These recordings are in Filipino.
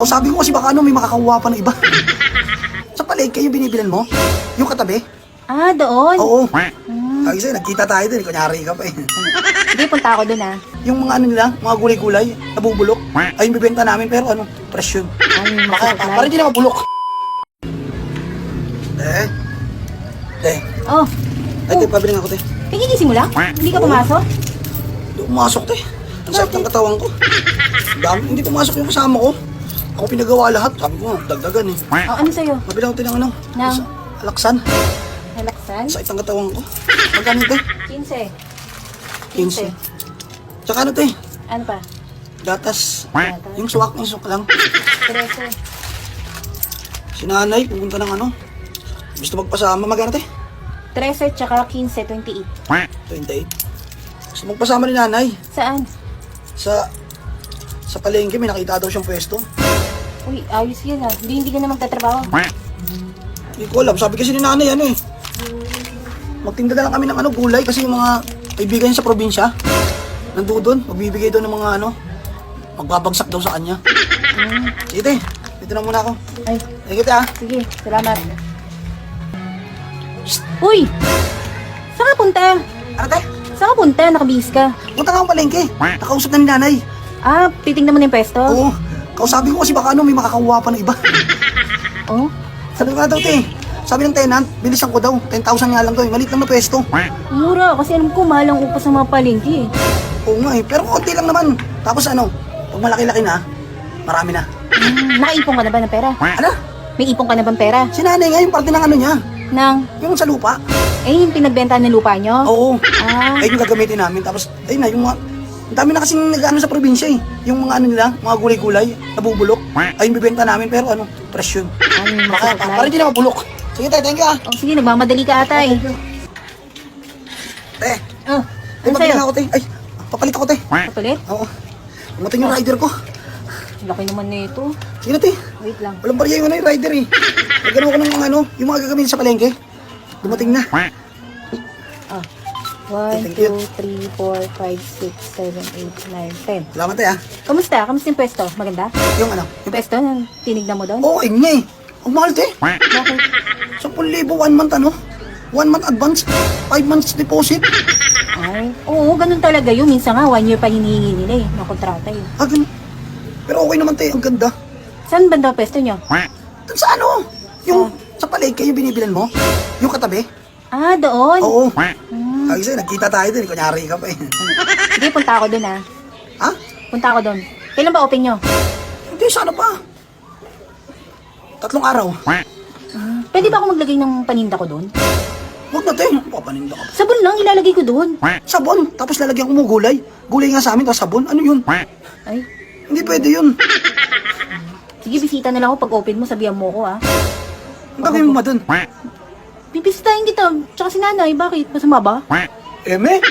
O sabi ko kasi baka ano, may makakakuha pa ng iba. Sa palengke yung binibilan mo? Yung katabi? Ah, doon? Oo. Sabi sa'yo, nagkita tayo dun. Kunyari ka pa eh. Hindi, punta ako doon Yung mga ano nila, mga gulay-gulay, nabubulok. Ay, yung bibenta namin, pero ano, presyo. Ay, Para hindi na mabulok. Oh, Ay, pabiling ako, te. nagigising mo lang? Hindi ka pumasok? Hindi pumasok, te. Ang sakit ng katawan ko. Dami, hindi pumasok yung kasama ko. Ako pinagawa lahat. Sabi ko, dagdagan eh. Oh, ano sa'yo? Mabilang ko ng ano? Ng? Alaksan. Nalaksan? Sakit ng katawan ko. Magkano, te? 15. 15. Tsaka ano, te? Ano pa? Gatas. Yung suwak lang. 13. Si nanay, pupunta ng ano? Gusto magpasama. Magkano, te? 13 tsaka 15, 28. 28. Gusto magpasama ni nanay. Saan? Sa palengke, may nakita daw siyang pwesto. Uy, ayos yan Hindi ka na magtatrabaho. Hindi ko alam. Sabi kasi ni nanay, ano eh. Magtinda na lang kami ng ano, gulay kasi yung mga kaibigan niya sa probinsya, nandoon, magbibigay daw ng mga ano, magbabagsak daw sa kanya. Sige, dito na muna ako. Ay, Sige, te, ah. sige, salamat. Uy! Saan ka punta? Ano, te? Saan ka punta? Nakabihis ka. Punta ka akong palengke. Nakausap na ni nanay. Ah, titignan mo na yung pwesto? Oo. Kausapin ko kasi baka ano, may makakakuha pa ng iba. Oh? Sabi ko nga daw, te. Sabi ng tenant, bilisan ko daw. 10,000 nga lang daw. Maliit lang na pwesto. Mura, kasi alam ko mahal ang upas sa mga palengke. Oo nga eh. Pero konti lang naman. Tapos ano, pag malaki-laki na, marami na. Nakaipon ka na ba ng pera? Ano? May ipon ka na bang pera? Si nanay nga yung parte ng ano niya. Nang, Yung sa lupa. yung pinagbenta ng lupa nyo? Oo. Ah, Ayun yung gagamitin namin. Tapos, ayun na, yung mga... Ang dami na kasing nag-ano sa probinsya eh. Yung mga ano nila, mga gulay-gulay, nabubulok. Ayun bibenta namin, pero ano, presyo. ay, Para hindi na mabulok. Sige tayo, thank you ah. Oh, sige, nagmamadali ka ata eh. Te, Oh, ay, ano mabili sa'yo? na ako te. Ay, papalit ako te. Kapalit? Oo. Umating yung rider ko. Laki naman na ito. Sige na te. Wait lang. Walang barya yung ano yung rider eh. Nagano ko ng ano, yung mga gagamitin sa palengke. Dumating na. Ah. 1, Thank you. 2, 3, 4, 5, 6, 7, 8, 9, 10. Salamat te ah. Kamusta? Kamusta yung pwesto? Maganda? Yung ano. Yung pwesto na tinignan mo doon? Oo, ayun nga eh. Ang mahal te. Bakit? 10,000, 1 month ano? 1 month advance, 5 months deposit. Ay, oo, ganun talaga yun. Minsan nga, 1 year pa hinihingi nila na kontrata yun. Ah, ganun. Pero okay naman te, ang ganda. Saan banda pwesto nyo? Doon sa ano? Yung sa palengke yung binibilan mo? Yung katabi? Ah, doon? Oo. Sabi sa'yo, nagkita tayo dun. Kunyari ka pa eh. Sige, punta ako doon Ha? Punta ako doon. Kailan ba open nyo? Hindi, sana pa. 3 araw. Pwede ba ako maglagay ng paninda ko doon? Huwag na te. Papaninda ka pa. Sabon lang, ilalagay ko doon. Sabon. Tapos lalagyan ko mo gulay. Gulay nga sa amin, tapos sabon. Ano yun? Ay, Hindi pwede yun. sige, bisita na lang ako pag open mo, sabihan mo ko Ang gagawin mo ba dun? Bibisitahin kita, tsaka si nanay, bakit? Masama ba? Eme?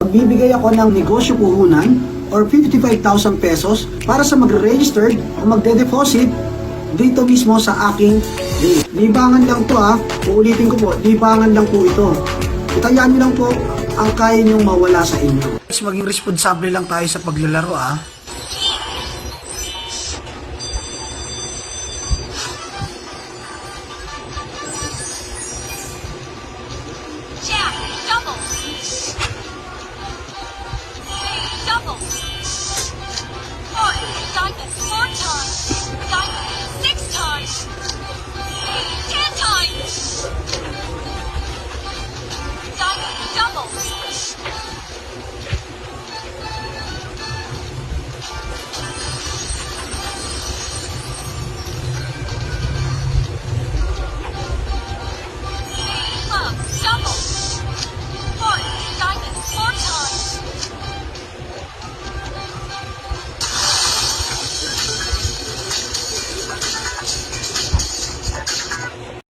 Magbibigay ako ng negosyo puhunan or 55,000 pesos para sa magre-registered o magde-deposit dito mismo sa aking link. Libangan lang to ha. Uulitin ko po, libangan lang po ito. Itayaan nyo lang po ang kaya nyong mawala sa inyo. Mas maging responsable lang tayo sa paglalaro ha.